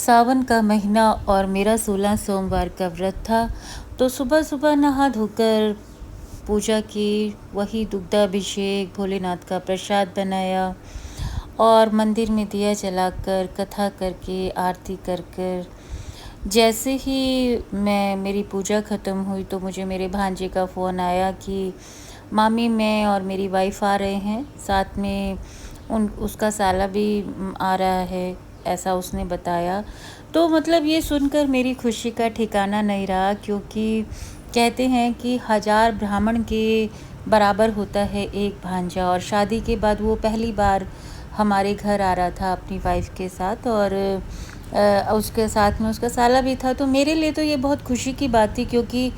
सावन का महीना और मेरा 16 सोमवार का व्रत था। तो सुबह सुबह नहा धोकर पूजा की, वही दुग्धाभिषेक, भोलेनाथ का प्रसाद बनाया और मंदिर में दिया जलाकर कथा करके आरती कर कर जैसे ही मेरी पूजा ख़त्म हुई तो मुझे मेरे भांजे का फ़ोन आया कि मामी मैं और मेरी वाइफ़ आ रहे हैं, साथ में उसका साला भी आ रहा है, ऐसा उसने बताया। तो मतलब ये सुनकर मेरी खुशी का ठिकाना नहीं रहा, क्योंकि कहते हैं कि 1000 ब्राह्मण के बराबर होता है एक भांजा। और शादी के बाद वो पहली बार हमारे घर आ रहा था अपनी वाइफ़ के साथ, और उसके साथ में उसका साला भी था। तो मेरे लिए तो ये बहुत खुशी की बात थी, क्योंकि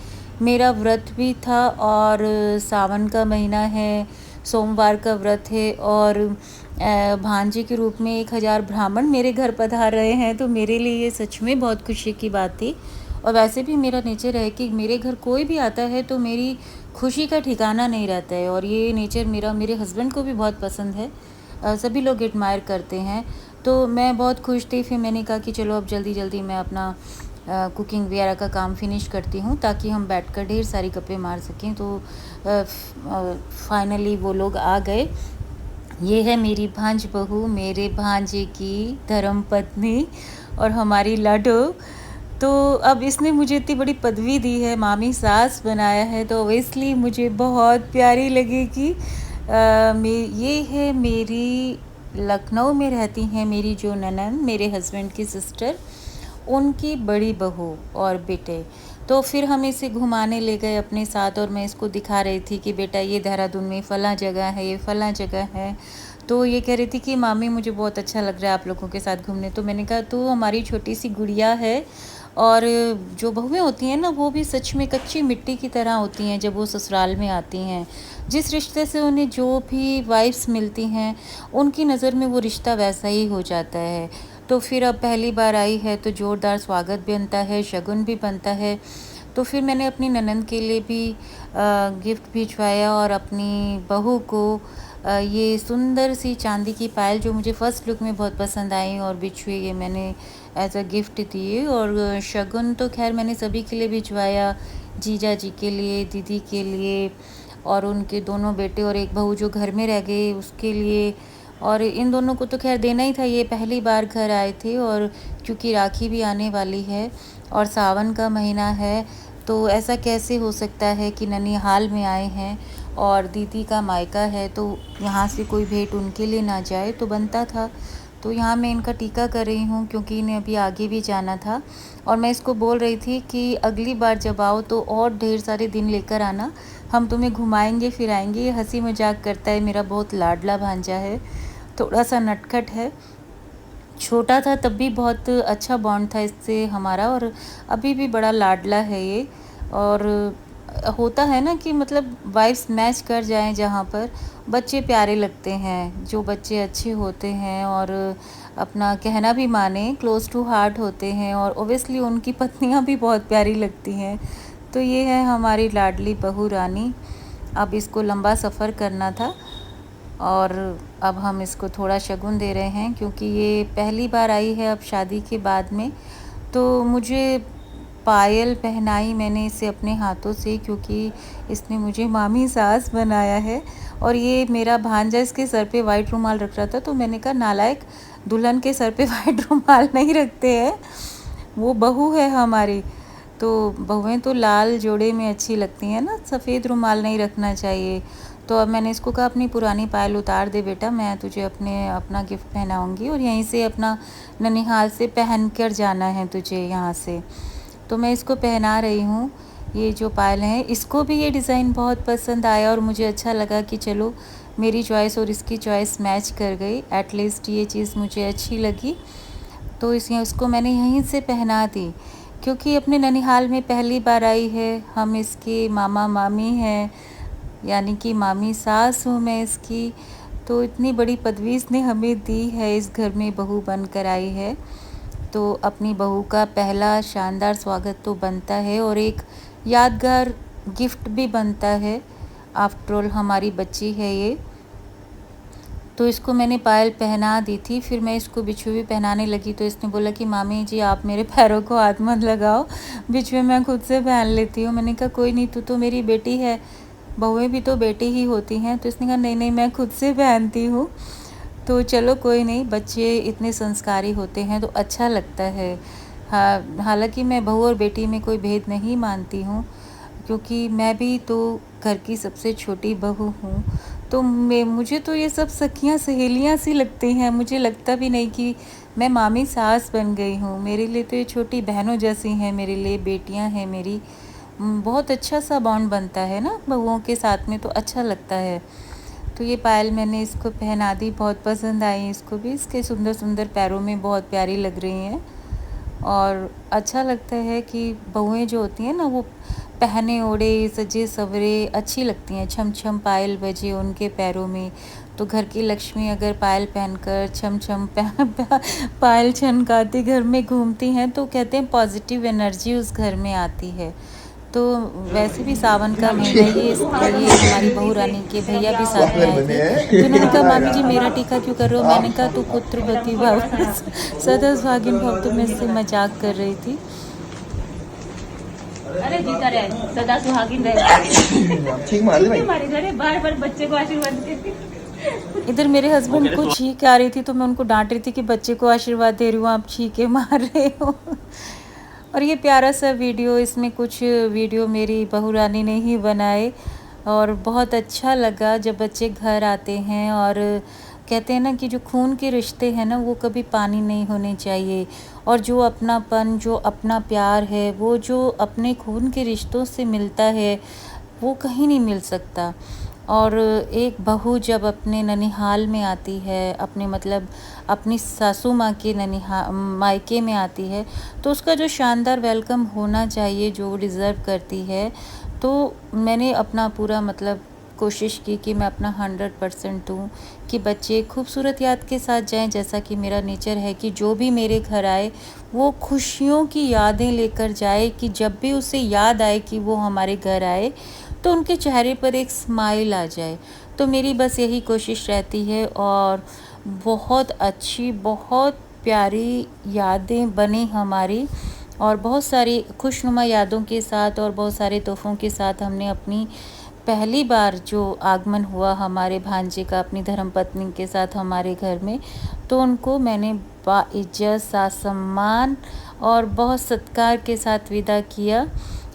मेरा व्रत भी था और सावन का महीना है, सोमवार का व्रत है, और भांजे के रूप में 1000 ब्राह्मण मेरे घर पधार रहे हैं। तो मेरे लिए ये सच में बहुत खुशी की बात थी। और वैसे भी मेरा नेचर है कि मेरे घर कोई भी आता है तो मेरी खुशी का ठिकाना नहीं रहता है, और ये नेचर मेरे हस्बैंड को भी बहुत पसंद है। सभी लोग एडमायर करते हैं। तो मैं बहुत खुश थी। फिर मैंने कहा कि चलो अब जल्दी जल्दी मैं अपना कुकिंग वगैरह का काम फिनिश करती हूँ, ताकि हम बैठकर ढेर सारी गप्पे मार सकें। तो फाइनली वो लोग आ गए। ये है मेरी भांज बहू, मेरे भांजे की धर्म पत्नी और हमारी लाडो। तो अब इसने मुझे इतनी बड़ी पदवी दी है, मामी सास बनाया है, तो ऑब्वियसली मुझे बहुत प्यारी लगेगी। ये है मेरी, लखनऊ में रहती हैं मेरी जो ननंद, मेरे हस्बैंड की सिस्टर, उनकी बड़ी बहू और बेटे। तो फिर हम इसे घुमाने ले गए अपने साथ, और मैं इसको दिखा रही थी कि बेटा ये देहरादून में फ़लाँ जगह है, ये फ़लाँ जगह है। तो ये कह रही थी कि मामी मुझे बहुत अच्छा लग रहा है आप लोगों के साथ घूमने। तो मैंने कहा तो हमारी छोटी सी गुड़िया है, और जो बहुएं होती हैं ना, वो भी सच में कच्ची मिट्टी की तरह होती हैं जब वो ससुराल में आती हैं। जिस रिश्ते से उन्हें जो भी वाइफ्स मिलती हैं, उनकी नज़र में वो रिश्ता वैसा ही हो जाता है। तो फिर अब पहली बार आई है तो ज़ोरदार स्वागत भी बनता है, शगुन भी बनता है। तो फिर मैंने अपनी ननंद के लिए भी गिफ्ट भिजवाया, और अपनी बहू को ये सुंदर सी चांदी की पायल जो मुझे फ़र्स्ट लुक में बहुत पसंद आई, और बिछुए ये मैंने एज अ गिफ्ट दिए। और शगुन तो खैर मैंने सभी के लिए भिजवाया, जीजा जी के लिए, दीदी के लिए, और उनके दोनों बेटे और एक बहू जो घर में रह गए उसके लिए। और इन दोनों को तो खैर देना ही था, ये पहली बार घर आए थे। और क्योंकि राखी भी आने वाली है और सावन का महीना है, तो ऐसा कैसे हो सकता है कि ननिहाल में आए हैं और दीदी का मायका है, तो यहाँ से कोई भेंट उनके लिए ना जाए, तो बनता था। तो यहाँ मैं इनका टीका कर रही हूँ, क्योंकि इन्हें अभी आगे भी जाना था। और मैं इसको बोल रही थी कि अगली बार जब आओ तो और ढेर सारे दिन लेकर आना, हम तुम्हें घुमाएंगे फिराएंगे। ये हंसी मजाक करता है, मेरा बहुत लाडला भांजा है, थोड़ा सा नटखट है। छोटा था तब भी बहुत अच्छा बॉन्ड था इससे हमारा, और अभी भी बड़ा लाडला है ये। और होता है ना कि मतलब वाइफ्स मैच कर जाएं, जहाँ पर बच्चे प्यारे लगते हैं, जो बच्चे अच्छे होते हैं और अपना कहना भी माने, क्लोज टू हार्ट होते हैं, और ओबियसली उनकी पत्नियां भी बहुत प्यारी लगती हैं। तो ये है हमारी लाडली बहू रानी। अब इसको लंबा सफ़र करना था, और अब हम इसको थोड़ा शगुन दे रहे हैं, क्योंकि ये पहली बार आई है अब शादी के बाद में। तो मुझे पायल पहनाई मैंने इसे अपने हाथों से, क्योंकि इसने मुझे मामी सास बनाया है। और ये मेरा भांजा इसके सर पे वाइट रुमाल रख रहा था, तो मैंने कहा नालायक, दुल्हन के सर पे वाइट रुमाल नहीं रखते हैं, वो बहू है हमारी। तो बहुएं तो लाल जोड़े में अच्छी लगती हैं ना, सफ़ेद रुमाल नहीं रखना चाहिए। तो अब मैंने इसको कहा अपनी पुरानी पायल उतार दे बेटा, मैं तुझे अपना गिफ्ट पहनाऊंगी, और यहीं से अपना ननिहाल से पहन कर जाना है तुझे यहाँ से। तो मैं इसको पहना रही हूँ। ये जो पायल है, इसको भी ये डिज़ाइन बहुत पसंद आया, और मुझे अच्छा लगा कि चलो मेरी चॉइस और इसकी चॉइस मैच कर गई। एटलीस्ट ये चीज़ मुझे अच्छी लगी, तो उसको मैंने यहीं से पहना दी। क्योंकि अपने ननिहाल में पहली बार आई है, हम इसके मामा मामी हैं, यानी कि मामी सास हूँ मैं इसकी। तो इतनी बड़ी पदवी इसने हमें दी है, इस घर में बहू बनकर आई है, तो अपनी बहू का पहला शानदार स्वागत तो बनता है, और एक यादगार गिफ्ट भी बनता है। आफ्टर ऑल हमारी बच्ची है ये। तो इसको मैंने पायल पहना दी थी, फिर मैं इसको बिछुए भी पहनाने लगी तो इसने बोला कि मामी जी आप मेरे पैरों को हाथ मत लगाओ, बिछुए मैं खुद से पहन लेती हूँ। मैंने कहा कोई नहीं, तू तो मेरी बेटी है, बहुएँ भी तो बेटी ही होती हैं। तो इसने कहा नहीं नहीं मैं खुद से पहनती हूँ। तो चलो कोई नहीं, बच्चे इतने संस्कारी होते हैं तो अच्छा लगता है। हाँ, हालांकि मैं बहू और बेटी में कोई भेद नहीं मानती हूँ, क्योंकि मैं भी तो घर की सबसे छोटी बहू हूँ। तो मुझे तो ये सब सखियाँ सहेलियाँ सी लगती हैं, मुझे लगता भी नहीं कि मैं मामी सास बन गई हूँ। मेरे लिए तो ये छोटी बहनों जैसी हैं, मेरे लिए बेटियाँ हैं मेरी। बहुत अच्छा सा बॉन्ड बनता है ना बहुओं के साथ में, तो अच्छा लगता है। तो ये पायल मैंने इसको पहना दी, बहुत पसंद आई इसको भी। इसके सुंदर सुंदर पैरों में बहुत प्यारी लग रही हैं और अच्छा लगता है कि बहुएँ जो होती हैं ना वो पहने ओढ़े सजे सवरे अच्छी लगती हैं। छम छम पायल बजे उनके पैरों में, तो घर की लक्ष्मी अगर पायल पहनकर छम छम पायल छनकाती घर में घूमती हैं तो कहते हैं पॉजिटिव एनर्जी उस घर में आती है। तो वैसे भी सावन का महीना ये हमारी बहू रानी के भैया भी साथ में आए थे, तो उन्होंने कहा मामी जी मेरा टीका क्यों कर रहे हो? मैंने कहा तू पुत्रवती भाव सदा सुहागिन भव, तो मैं इससे मजाक कर रही थी। अरे जीता रहे, सदा सुहागिन रहे। ठीक मार दे भाई। हमारे घर बार बार बच्चे को आशीर्वाद देते। इधर मेरे हस्बैंड को छींक आ रही थी तो मैं उनको डांट रही थी कि बच्चे को आशीर्वाद दे रही हूँ, आप छींके मार रहे हो। और ये प्यारा सा वीडियो, इसमें कुछ वीडियो मेरी बहू रानी ने ही बनाए और बहुत अच्छा लगा जब बच्चे घर आते हैं। और कहते हैं ना कि जो खून के रिश्ते हैं ना वो कभी पानी नहीं होने चाहिए, और जो अपनापन जो अपना प्यार है वो जो अपने खून के रिश्तों से मिलता है वो कहीं नहीं मिल सकता। और एक बहू जब अपने ननिहाल में आती है, अपने मतलब अपनी सासू माँ के मायके में आती है, तो उसका जो शानदार वेलकम होना चाहिए जो वो डिज़र्व करती है। तो मैंने अपना पूरा मतलब कोशिश की कि मैं अपना 100% दूँ कि बच्चे खूबसूरत याद के साथ जाएं, जैसा कि मेरा नेचर है कि जो भी मेरे घर आए वो खुशियों की यादें लेकर जाए, कि जब भी उसे याद आए कि वो हमारे घर आए तो उनके चेहरे पर एक स्माइल आ जाए। तो मेरी बस यही कोशिश रहती है और बहुत अच्छी बहुत प्यारी यादें बनी हमारी, और बहुत सारी खुशनुमा यादों के साथ और बहुत सारे तोहफ़ों के साथ हमने अपनी पहली बार जो आगमन हुआ हमारे भांजे का अपनी धर्मपत्नी के साथ हमारे घर में, तो उनको मैंने बाइज्जत सासम्मान और बहुत सत्कार के साथ विदा किया।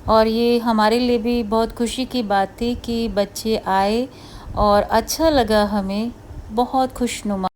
और ये हमारे लिए भी बहुत खुशी की बात थी कि बच्चे आए और अच्छा लगा हमें, बहुत खुशनुमा।